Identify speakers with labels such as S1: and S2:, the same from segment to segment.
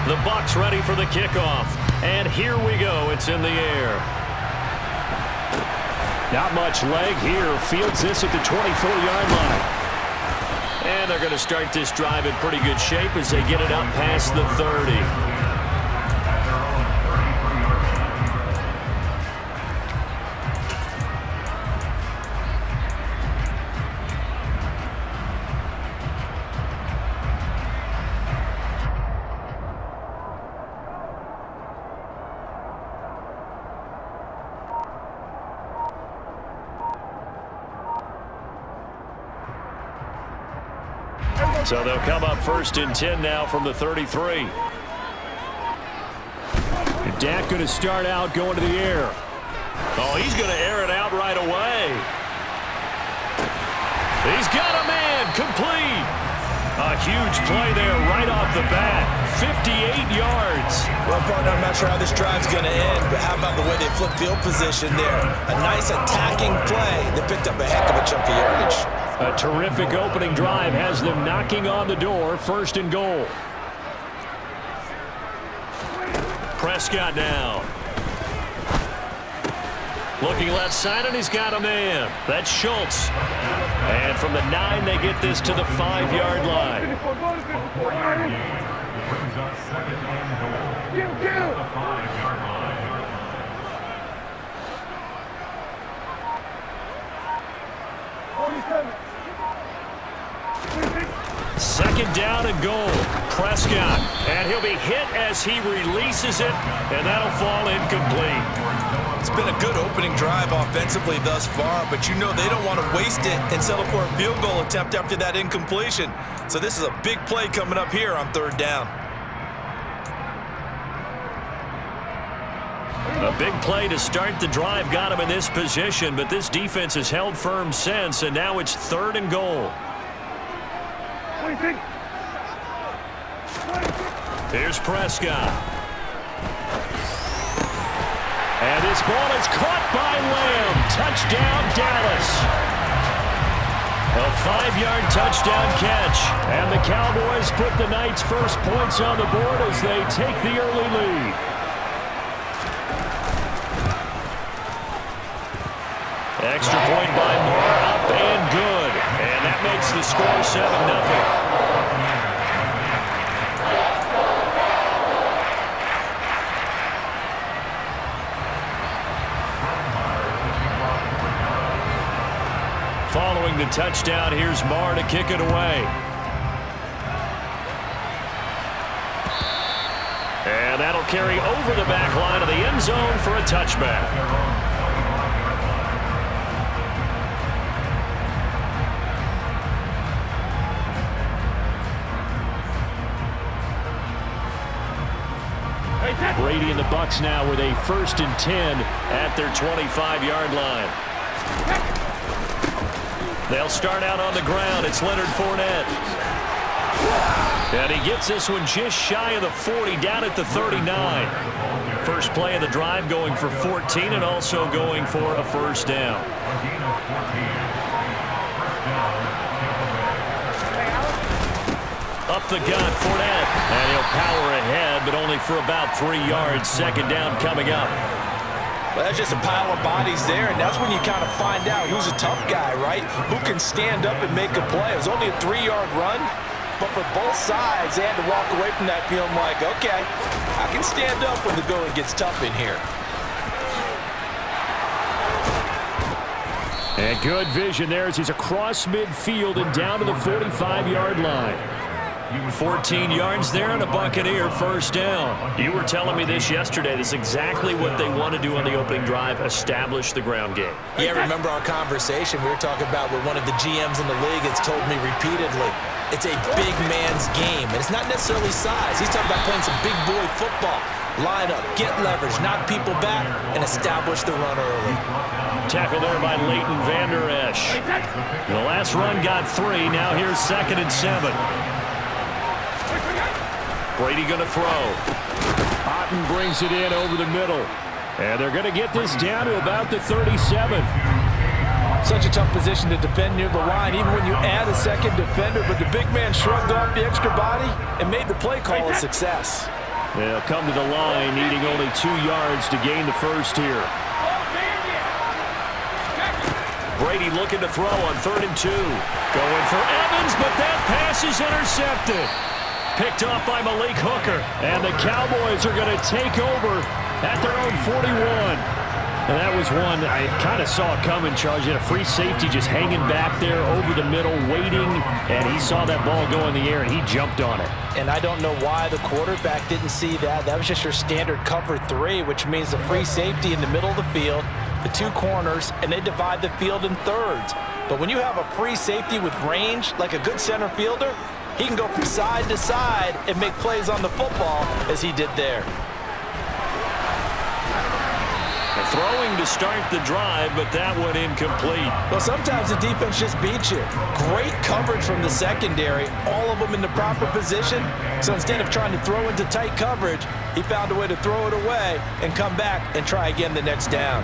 S1: The Bucs ready for the kickoff. And here we go. It's in the air. Not much leg here. Fields this at the 24-yard line. And they're going to start this drive in pretty good shape as they get it up past the 30. So they'll come up 1st and 10 now from the 33. Dak going to start out going to the air. Oh, he's going to air it out right away. He's got a man complete. A huge play there right off the bat. 58 yards.
S2: Well, partner, I'm not sure how this drive's going to end, but how about the way they flip field position there? A nice attacking play. They picked up a heck of a chunk of yardage.
S1: A terrific opening drive has them knocking on the door. 1st and goal. Prescott now. Looking left side, and he's got a man. That's Schultz. And from the 9, they get this to the 5-yard line. Second down and goal. Prescott. And he'll be hit as he releases it, and that'll fall incomplete.
S2: It's been a good opening drive offensively thus far, but you know they don't want to waste it and settle for a field goal attempt after that incompletion. So this is a big play coming up here on 3rd down.
S1: A big play to start the drive got him in this position, but this defense has held firm since, and now it's 3rd and goal. Here's Prescott. And this ball is caught by Lamb. Touchdown, Dallas. A 5-yard touchdown catch. And the Cowboys put the night's first points on the board as they take the early lead. Extra point by Moore, up and good. And that makes the score 7-0. Following the touchdown, here's Marr to kick it away. And that'll carry over the back line of the end zone for a touchback. Brady and the Bucs now with a 1st and 10 at their 25-yard line. They'll start out on the ground. It's Leonard Fournette. And he gets this one just shy of the 40, down at the 39. First play of the drive going for 14 and also going for a 1st down. Up the gut, Fournette. And he'll power ahead, but only for about 3 yards. 2nd down coming up.
S2: Well, that's just a pile of bodies there, and that's when you kind of find out who's a tough guy, right? Who can stand up and make a play. It was only a 3-yard run, but for both sides, they had to walk away from that feeling like, okay, I can stand up when the going gets tough in here.
S1: And good vision there as he's across midfield and down to the 45-yard line. 14 yards there and a Buccaneer 1st down. You were telling me this yesterday. This is exactly what they want to do on the opening drive, establish the ground game.
S2: Yeah, remember our conversation. We were talking about what one of the GMs in the league has told me repeatedly. It's a big man's game, and it's not necessarily size. He's talking about playing some big boy football. Line up, get leverage, knock people back, and establish the run early.
S1: Tackle there by Leighton Vander Esch. The last run got 3. Now here's 2nd and 7. Brady going to throw. Otten brings it in over the middle. And they're going to get this down to about the 37.
S2: Such a tough position to defend near the line, even when you add a second defender. But the big man shrugged off the extra body and made the play call a success.
S1: They'll come to the line, needing only 2 yards to gain the first here. Brady looking to throw on 3rd and 2. Going for Evans, but that pass is intercepted. Picked off by Malik Hooker. And the Cowboys are going to take over at their own 41. And that was one I kind of saw coming, Charles. You had a free safety just hanging back there over the middle, waiting, and he saw that ball go in the air, and he jumped on it.
S2: And I don't know why the quarterback didn't see that. That was just your standard cover 3, which means the free safety in the middle of the field, the 2 corners, and they divide the field in thirds. But when you have a free safety with range, like a good center fielder, he can go from side to side and make plays on the football as he did there.
S1: Throwing to start the drive, but that one incomplete.
S2: Well, sometimes the defense just beats you. Great coverage from the secondary, all of them in the proper position. So instead of trying to throw into tight coverage, he found a way to throw it away and come back and try again the next down.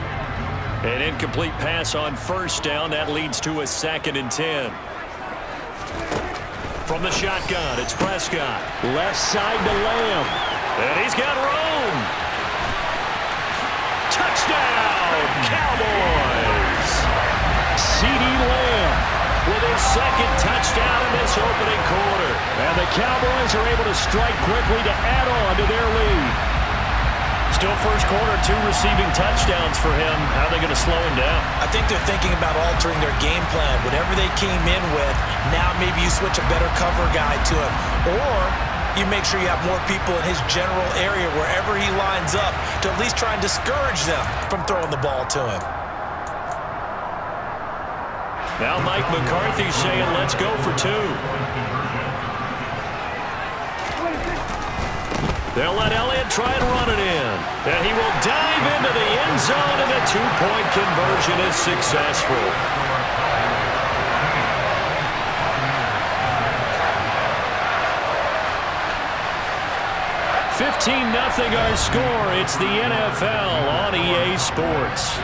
S1: An incomplete pass on 1st down. That leads to a 2nd and 10. From the shotgun, it's Prescott. Left side to Lamb. And he's got room. Touchdown, Cowboys! CeeDee Lamb with his 2nd touchdown in this opening quarter. And the Cowboys are able to strike quickly to add on to their lead. Still first quarter, 2 receiving touchdowns for him. How are they going to slow him down?
S2: I think they're thinking about altering their game plan. Whatever they came in with, now maybe you switch a better cover guy to him. Or you make sure you have more people in his general area wherever he lines up to at least try and discourage them from throwing the ball to him.
S1: Now Mike McCarthy saying, let's go for 2. They'll let Elliott try and run it in. And he will dive into the end zone, and the 2-point conversion is successful. 15-0 our score. It's the NFL on EA Sports.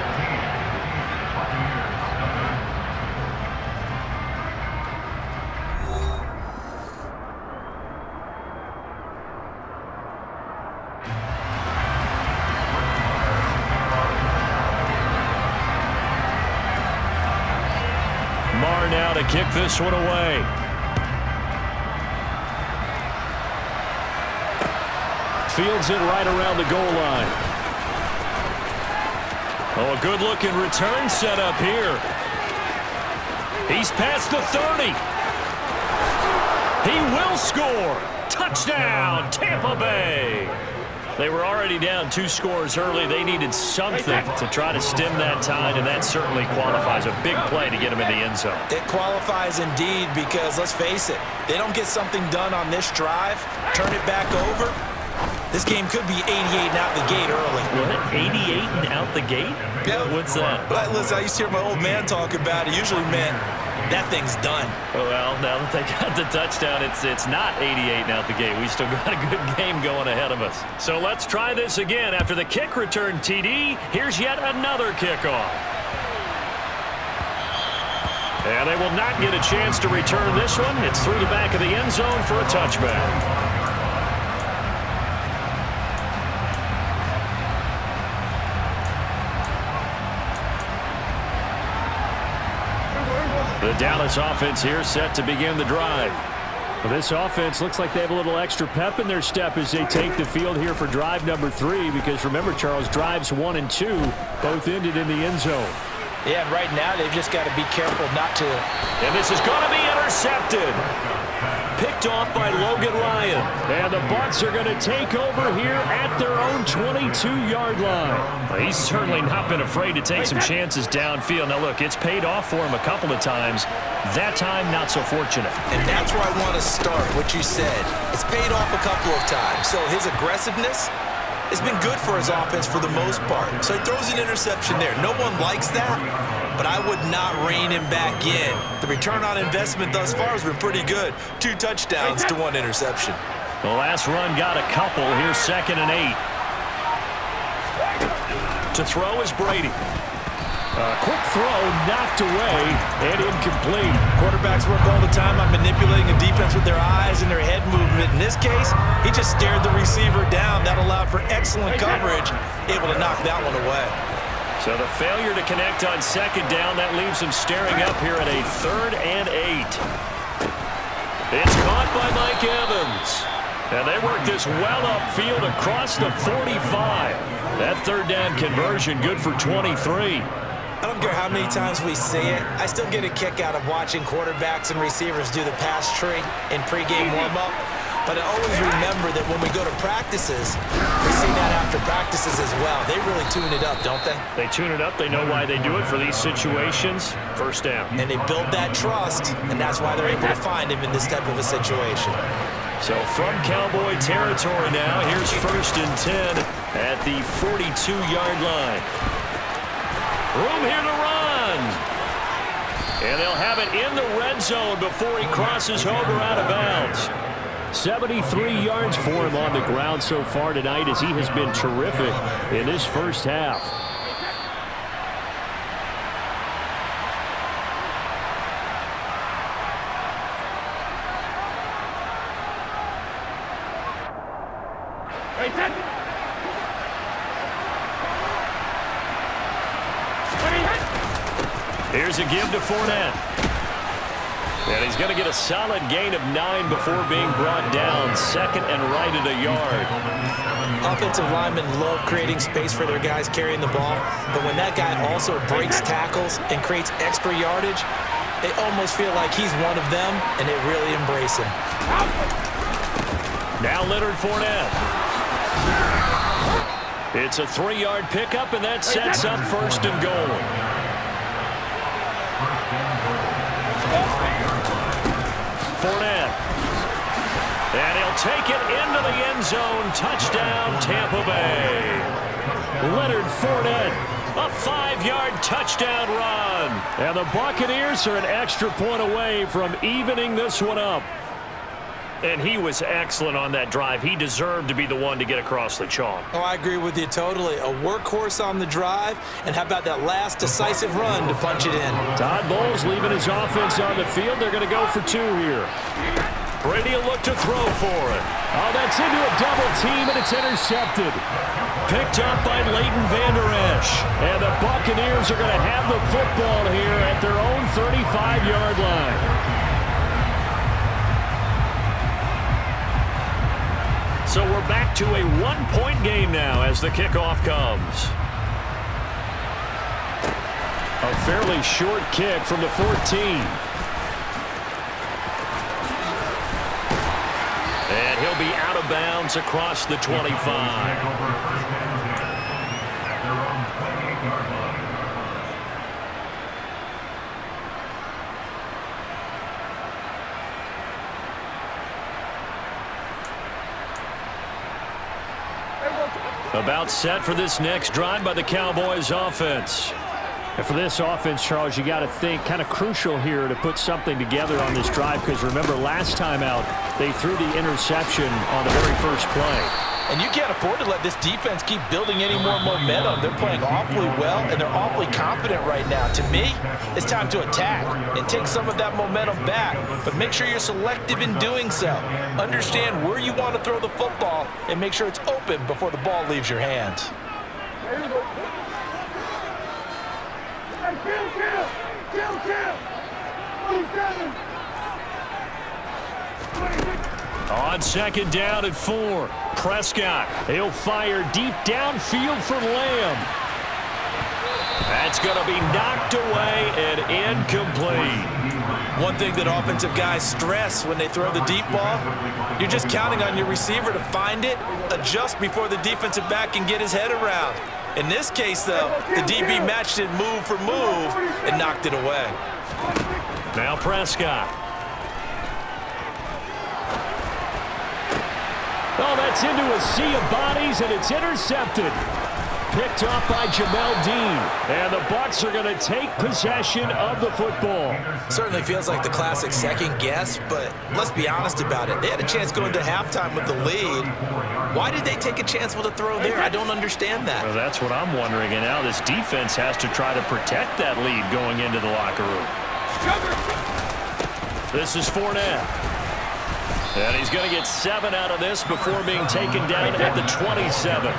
S1: Marr now to kick this one away. Fields it right around the goal line. Oh, a good-looking return set up here. He's past the 30. He will score. Touchdown, Tampa Bay. They were already down 2 scores early. They needed something to try to stem that tide, and that certainly qualifies. A big play to get him in the end zone.
S2: It qualifies indeed because, let's face it, they don't get something done on this drive, turn it back over, this game could be 88 and out the gate early.
S1: What? 88 and out the gate?
S2: Yeah.
S1: What's that?
S2: Well, listen, I used to hear my old man talk about it. Usually meant that thing's done.
S1: Well, now that they got the touchdown, it's not 88 and out the gate. We still got a good game going ahead of us. So let's try this again. After the kick return TD, here's yet another kickoff. And they will not get a chance to return this one. It's through the back of the end zone for a touchback. The Dallas offense here set to begin the drive. Well, this offense looks like they have a little extra pep in their step as they take the field here for drive number 3, because remember, Charles, drives 1 and 2 both ended in the end zone.
S2: Yeah, and right now they've just got to be careful not to.
S1: And this is going to be intercepted. Picked off by Logan Ryan. And the Bucs are going to take over here at their own 22-yard line. Well, he's certainly not been afraid to take some chances downfield. Now, look, it's paid off for him a couple of times. That time, not so fortunate.
S2: And that's where I want to start, what you said. It's paid off a couple of times. So his aggressiveness has been good for his offense for the most part. So he throws an interception there. No one likes that, but I would not rein him back in. The return on investment thus far has been pretty good. 2 touchdowns to 1 interception.
S1: The last run got a couple. Here's 2nd and 8. To throw is Brady. Quick throw, knocked away, and incomplete.
S2: Quarterbacks work all the time on manipulating a defense with their eyes and their head movement. In this case, he just stared the receiver down. That allowed for excellent coverage, able to knock that one away.
S1: So the failure to connect on second down, that leaves him staring up here at a 3rd and 8. It's caught by Mike Evans. And they work this well upfield across the 45. That 3rd down conversion good for 23.
S2: I don't care how many times we see it. I still get a kick out of watching quarterbacks and receivers do the pass tree in pregame warm-up. But I always remember that when we go to practices, we see that after practices as well. They really tune it up, don't they?
S1: They tune it up. They know why they do it for these situations. 1st down.
S2: And they build that trust, and that's why they're able to find him in this type of a situation.
S1: So from Cowboy territory now, here's 1st and 10 at the 42-yard line. Room here to run. And they'll have it in the red zone before he crosses over out of bounds. 73 yards for him on the ground so far tonight as he has been terrific in this first half. Here's a give to Fournette. And he's going to get a solid gain of 9 before being brought down. 2nd and right at a yard.
S2: Offensive linemen love creating space for their guys carrying the ball. But when that guy also breaks tackles and creates extra yardage, they almost feel like he's one of them, and they really embrace him.
S1: Now Leonard Fournette. It's a 3-yard pickup, and that sets up 1st and goal. Fournette. And he'll take it into the end zone. Touchdown, Tampa Bay. Leonard Fournette, a 5-yard touchdown run. And the Buccaneers are an extra point away from evening this one up. And he was excellent on that drive. He deserved to be the one to get across the chalk.
S2: Oh, I agree with you totally. A workhorse on the drive, and how about that last decisive run to punch it in?
S1: Todd Bowles leaving his offense on the field. They're going to go for 2 here. Brady will look to throw for it. Oh, that's into a double team, and it's intercepted. Picked up by Leighton Vander Esch. And the Buccaneers are going to have the football here at their own 35-yard line. So we're back to a 1-point game now as the kickoff comes. A fairly short kick from the 14. And he'll be out of bounds across the 25. About set for this next drive by the Cowboys offense. And for this offense, Charles, you got to think kind of crucial here to put something together on this drive, because remember last time out they threw the interception on the very first play.
S2: And you can't afford to let this defense keep building any more momentum. They're playing awfully well, and they're awfully confident right now. To me, it's time to attack and take some of that momentum back. But make sure you're selective in doing so. Understand where you want to throw the football and make sure it's open before the ball leaves your hands.
S1: On 2nd down and 4, Prescott. He'll fire deep downfield for Lamb. That's going to be knocked away and incomplete.
S2: One thing that offensive guys stress when they throw the deep ball, you're just counting on your receiver to find it, adjust before the defensive back can get his head around. In this case, though, the DB matched it move for move and knocked it away.
S1: Now Prescott. Oh, that's into a sea of bodies, and it's intercepted. picked off by Jamel Dean. And the Bucs are going to take possession of the football.
S2: Certainly feels like the classic second guess, but let's be honest about it. They had a chance going to halftime with the lead. Why did they take a chance with a throw there? I don't understand that.
S1: Well, that's what I'm wondering. And now this defense has to try to protect that lead going into the locker room. This is Fournette. And he's going to get 7 out of this before being taken down at the 27.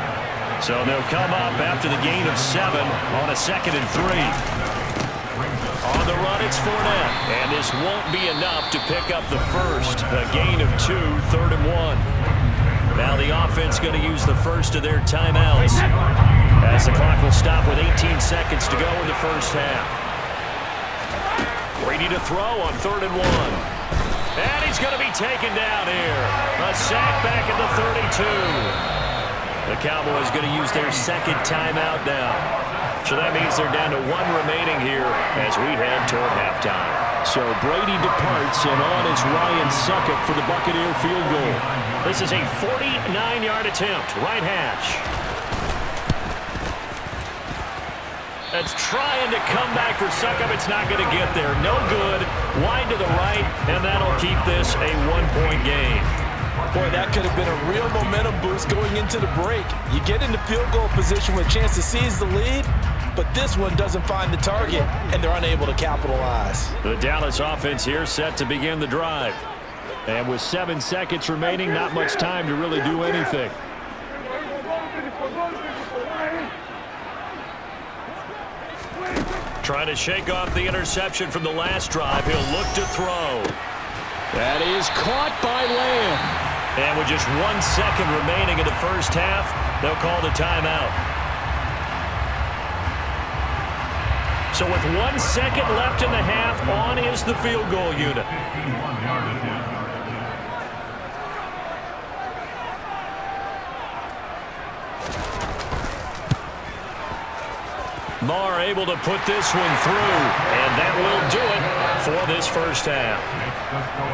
S1: So they'll come up after the gain of 7 on a 2nd and 3. On the run, it's Fournette. And this won't be enough to pick up the first. A gain of 2, 3rd and 1. Now the offense going to use the first of their timeouts, as the clock will stop with 18 seconds to go in the first half. Brady to throw on 3rd and 1. And he's going to be taken down here. A sack back at the 32. The Cowboys going to use their second timeout now. So that means they're down to 1 remaining here as we head toward halftime. So Brady departs, and on is Ryan Succop for the Buccaneer field goal. This is a 49-yard attempt, right hash. That's trying to come back for Succop. It's not going to get there. No good. Wide to the right, and that'll keep this a 1-point game.
S2: Boy, that could have been a real momentum boost going into the break. You get into field goal position with a chance to seize the lead, but this one doesn't find the target, and they're unable to capitalize.
S1: The Dallas offense here set to begin the drive. And with 7 seconds remaining, not much time to really do anything. Trying to shake off the interception from the last drive. He'll look to throw. That is caught by Lamb. And with just 1 second remaining in the first half, they'll call the timeout. So with 1 second left in the half, on is the field goal unit. Marr able to put this one through, and that will do it for this first half.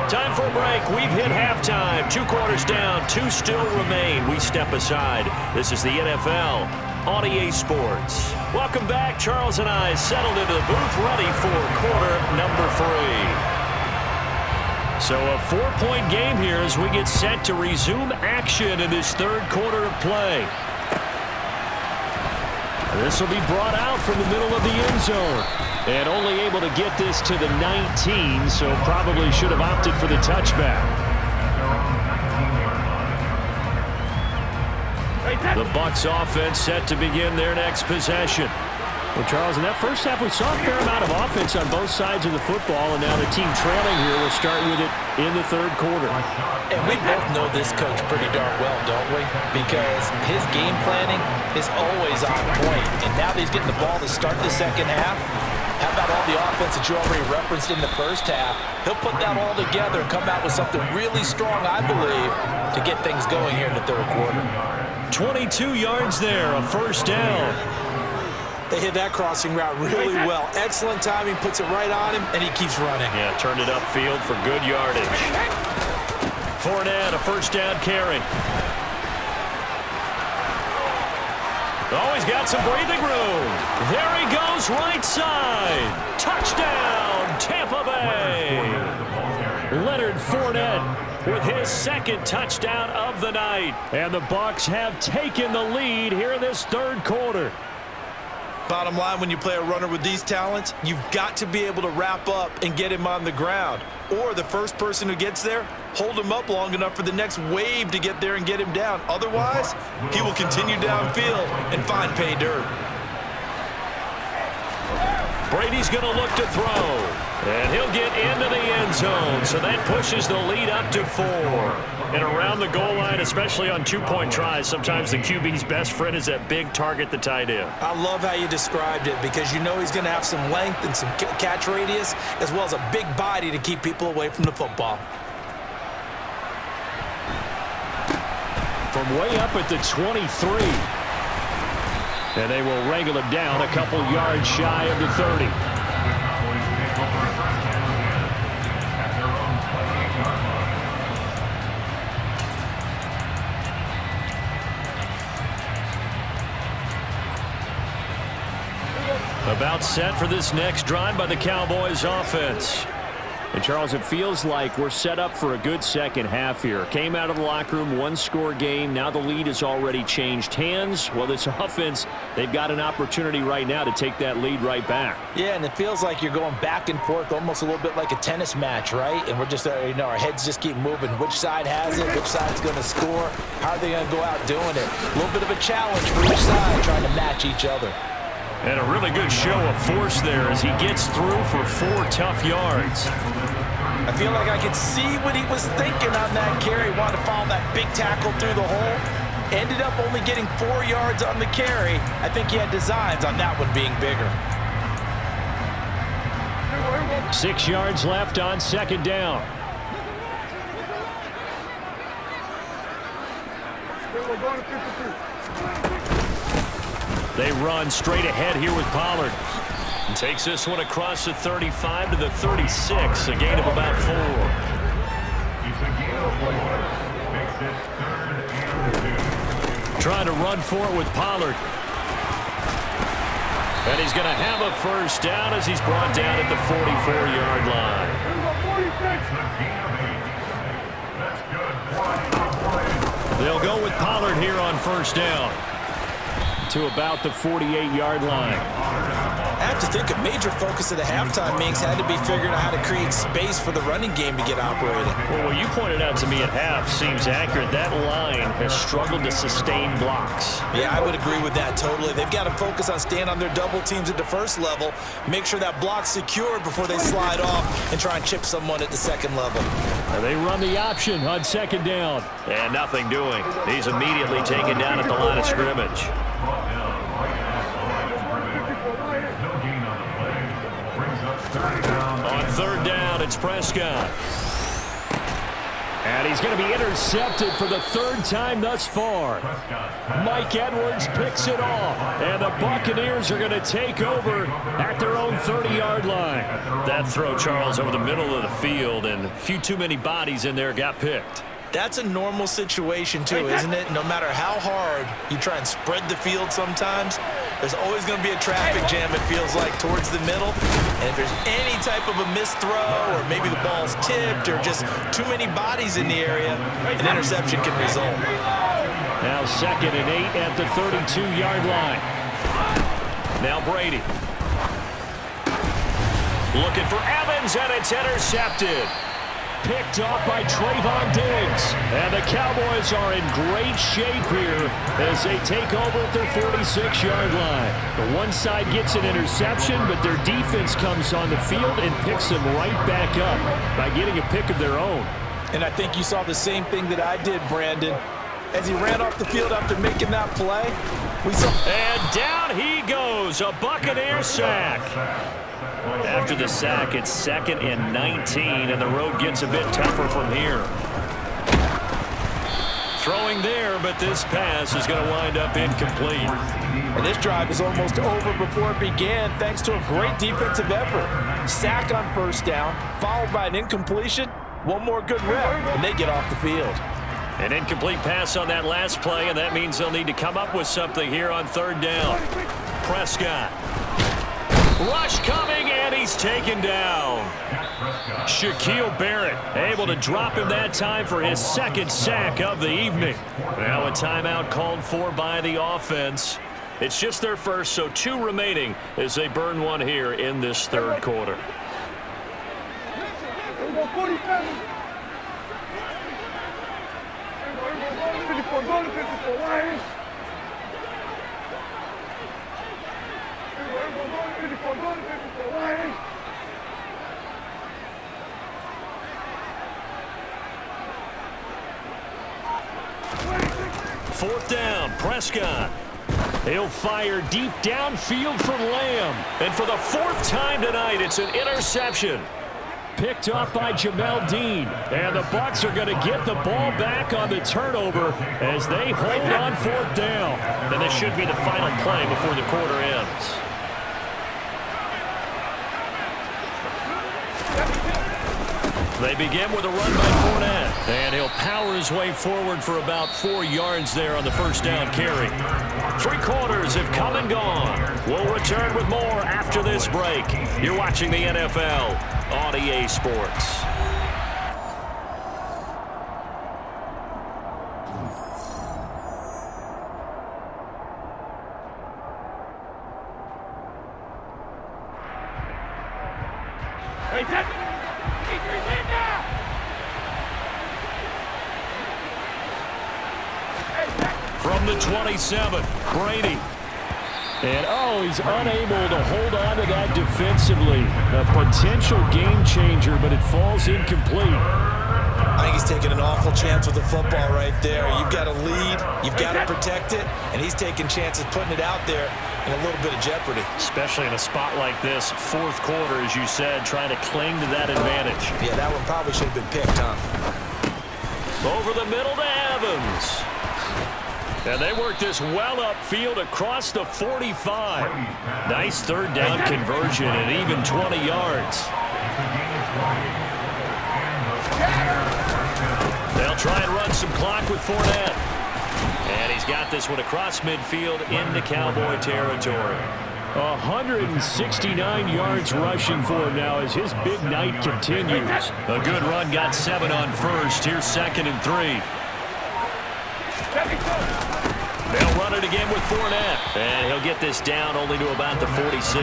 S1: Time for a break. We've hit halftime. 2 quarters down, 2 still remain. We step aside. This is the NFL on EA Sports. Welcome back. Charles and I settled into the booth, ready for quarter number 3. So a 4-point game here as we get set to resume action in this 3rd quarter of play. This will be brought out from the middle of the end zone. And only able to get this to the 19, so probably should have opted for the touchback. The Bucs offense set to begin their next possession. Well, Charles, in that first half, we saw a fair amount of offense on both sides of the football, and now the team trailing here will start with it in the 3rd quarter.
S2: And we both know this coach pretty darn well, don't we? Because his game planning is always on point. And now that he's getting the ball to start the second half, how about all the offense that you already referenced in the first half? He'll put that all together and come out with something really strong, I believe, to get things going here in the 3rd quarter.
S1: 22 yards there, a first down.
S2: They hit that crossing route really well. Excellent timing, puts it right on him, and he keeps running.
S1: Yeah, turned it upfield for good yardage. Fournette, a first down carry. Oh, he's got some breathing room. There he goes, right side. Touchdown, Tampa Bay. Leonard Fournette with his 2nd touchdown of the night. And the Bucs have taken the lead here in this 3rd quarter.
S2: Bottom line, when you play a runner with these talents, you've got to be able to wrap up and get him on the ground. Or the first person who gets there, hold him up long enough for the next wave to get there and get him down. Otherwise, he will continue downfield and find pay dirt.
S1: Brady's going to look to throw. And he'll get into the end zone. So that pushes the lead up to 4. And around the goal line, especially on 2-point tries, sometimes the QB's best friend is that big target, the tight end.
S2: I love how you described it because you know he's going to have some length and some catch radius as well as a big body to keep people away from the football.
S1: From way up at the 23. And they will wrangle him down a couple yards shy of the 30. About set for this next drive by the Cowboys offense. And, Charles, it feels like we're set up for a good second half here. Came out of the locker room, one-score game. Now the lead has already changed hands. Well, this offense, they've got an opportunity right now to take that lead right back.
S2: Yeah, and it feels like you're going back and forth almost a little bit like a tennis match, right? And we're just, our heads just keep moving. Which side has it? Which side's going to score? How are they going to go out doing it? A little bit of a challenge for each side trying to match each other.
S1: And a really good show of force there as he gets through for 4 tough yards.
S2: I feel like I could see what he was thinking on that carry. Wanted to follow that big tackle through the hole. Ended up only getting 4 yards on the carry. I think he had designs on that one being bigger.
S1: 6 yards left on second down. They run straight ahead here with Pollard. And takes this one across the 35 to the 36, a gain of about 4. Trying to run for it with Pollard. And he's going to have a first down as he's brought down at the 44-yard line. They'll go with Pollard here on first down to about the 48-yard line.
S2: I have to think a major focus of the halftime Minks had to be figuring out how to create space for the running game to get operating.
S1: Well, what you pointed out to me at half seems accurate. That line has struggled to sustain blocks.
S2: Yeah, I would agree with that totally. They've got to focus on staying on their double teams at the first level, make sure that block's secured before they slide off and try and chip someone at the second level.
S1: And they run the option on second down. And nothing doing. He's immediately taken down at the line of scrimmage. On third down, it's Prescott. And he's going to be intercepted for the 3rd time thus far. Mike Edwards picks it off. And the Buccaneers are going to take over at their own 30-yard line. That throw, Charles, over the middle of the field, and a few too many bodies in there got picked.
S2: That's a normal situation, too, isn't it? No matter how hard you try and spread the field sometimes, there's always going to be a traffic jam, it feels like, towards the middle. And if there's any type of a missed throw or maybe the ball's tipped or just too many bodies in the area, an interception can result.
S1: Now 2nd and 8 at the 32-yard line. Now Brady. Looking for Evans, and it's intercepted. Picked off by Trayvon Diggs. And the Cowboys are in great shape here as they take over at their 46-yard line. The one side gets an interception, but their defense comes on the field and picks them right back up by getting a pick of their own.
S2: And I think you saw the same thing that I did, Brandon. As he ran off the field after making that play, we saw...
S1: And down he goes, a Buccaneer sack. After the sack, it's 2nd and 19, and the road gets a bit tougher from here. Throwing there, but this pass is going to wind up incomplete.
S2: And this drive is almost over before it began, thanks to a great defensive effort. Sack on first down, followed by an incompletion. One more good rep, and they get off the field.
S1: An incomplete pass on that last play, and that means they'll need to come up with something here on 3rd down. Prescott. Rush coming, and he's taken down. Shaquille Barrett able to drop him that time for his 2nd sack of the evening. Now a timeout called for by the offense. It's just their first, so 2 remaining as they burn one here in this 3rd quarter. Fourth down, Prescott. He'll fire deep downfield for Lamb. And for the 4th time tonight, it's an interception. Picked off by Jamel Dean. And the Bucs are going to get the ball back on the turnover as they hold on 4th down. And this should be the final play before the quarter ends. They begin with a run by Fournette. And he'll power his way forward for about 4 yards there on the first down carry. 3 quarters have come and gone. We'll return with more after this break. You're watching the NFL on EA Sports. From the 27, Brady. And, he's unable to hold on to that defensively. A potential game changer, but it falls incomplete.
S2: I think he's taking an awful chance with the football right there. You've got to lead, you've got to protect it, and he's taking chances putting it out there in a little bit of jeopardy.
S1: Especially in a spot like this, 4th quarter, as you said, trying to cling to that advantage.
S2: Yeah, that one probably should have been picked, huh?
S1: Over the middle to Evans. And they work this well upfield across the 45. Nice 3rd down conversion and even 20 yards. They'll try and run some clock with Fournette. And he's got this one across midfield into Cowboy territory.
S3: 169 yards rushing for him now as his big night continues.
S1: A good run, got 7 on first. Here's 2nd and 3. They'll run it again with Fournette. And he'll get this down only to about the 46.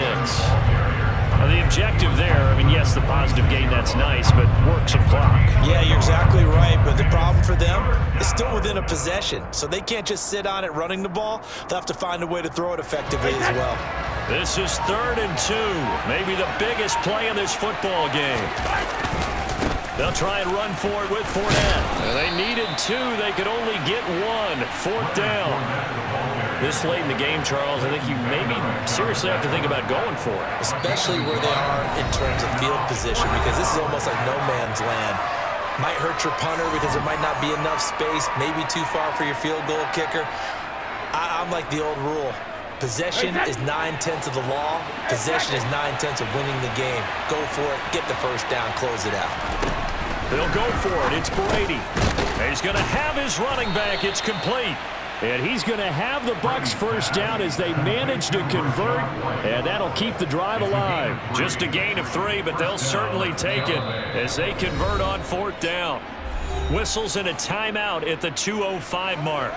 S1: Now the objective there, yes, the positive gain, that's nice, but work some clock.
S2: Yeah, you're exactly right, but the problem for them is still within a possession, so they can't just sit on it running the ball. They'll have to find a way to throw it effectively as well.
S1: This is 3rd and 2, maybe the biggest play in this football game. They'll try and run for it with Fournette. And they needed 2. They could only get 1. 4th down. This late in the game, Charles, I think you maybe seriously have to think about going for it.
S2: Especially where they are in terms of field position, because this is almost like no man's land. Might hurt your punter because there might not be enough space, maybe too far for your field goal kicker. I'm like the old rule. Possession is 9/10 of the law. Possession is 9/10 of winning the game. Go for it. Get the first down. Close it out.
S1: They'll go for it. It's Brady. He's going to have his running back. It's complete.
S3: And he's going to have the Bucs first down as they manage to convert, and that'll keep the drive alive.
S1: Just a gain of 3, but they'll certainly take it as they convert on 4th down. Whistles and a timeout at the 2:05 mark.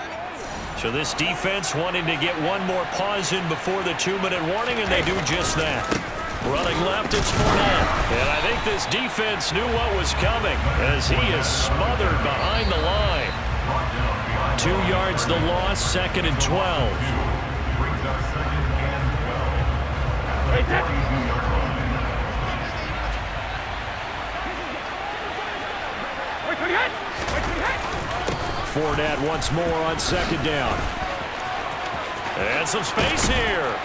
S1: So this defense wanting to get one more pause in before the 2-minute warning, and they do just that. Running left, it's Fournette. And I think this defense knew what was coming as he is smothered behind the line. 2 yards the loss, 2nd and 12.
S3: Fournette once more on 2nd down.
S1: And some space here.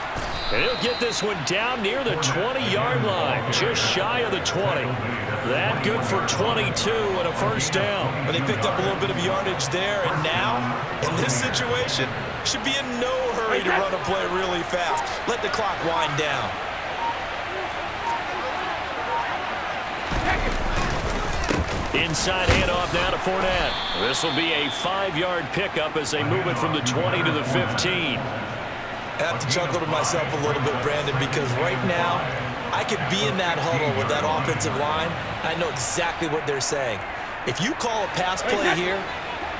S1: And he'll get this one down near the 20-yard line, just shy of the 20. That good for 22 and a first down.
S2: But they picked up a little bit of yardage there, and now, in this situation, should be in no hurry to run a play really fast. Let the clock wind down.
S1: Inside handoff now to Fournette. This will be a 5-yard pickup as they move it from the 20 to the 15.
S2: I have to chuckle to myself a little bit, Brandon, because right now I could be in that huddle with that offensive line. I know exactly what they're saying. If you call a pass play here,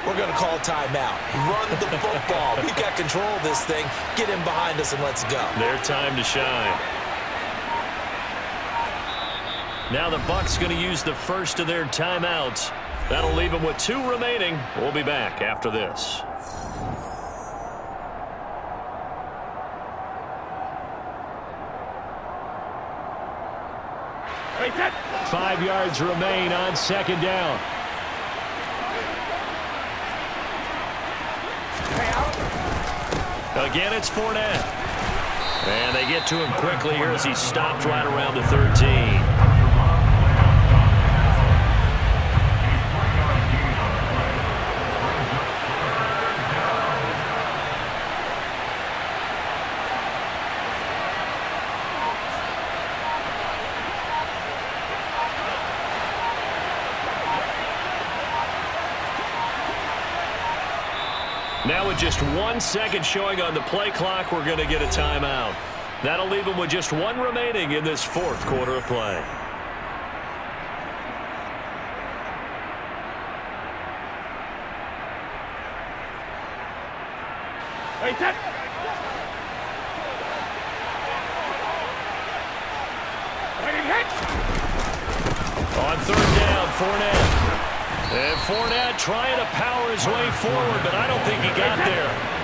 S2: we're going to call a timeout. Run the football. We've got control of this thing. Get in behind us and let's go.
S1: Their time to shine. Now the Bucs going to use the first of their timeouts. That'll leave them with 2 remaining. We'll be back after this.
S3: Five yards remain on 2nd down.
S1: Again, it's Fournette. And they get to him quickly here as he stopped right around the 13. Now with just 1 second showing on the play clock, we're going to get a timeout. That'll leave them with just one remaining in this fourth quarter of play. On third down, Fournette. And Fournette trying to power his way forward, but I don't think he got there.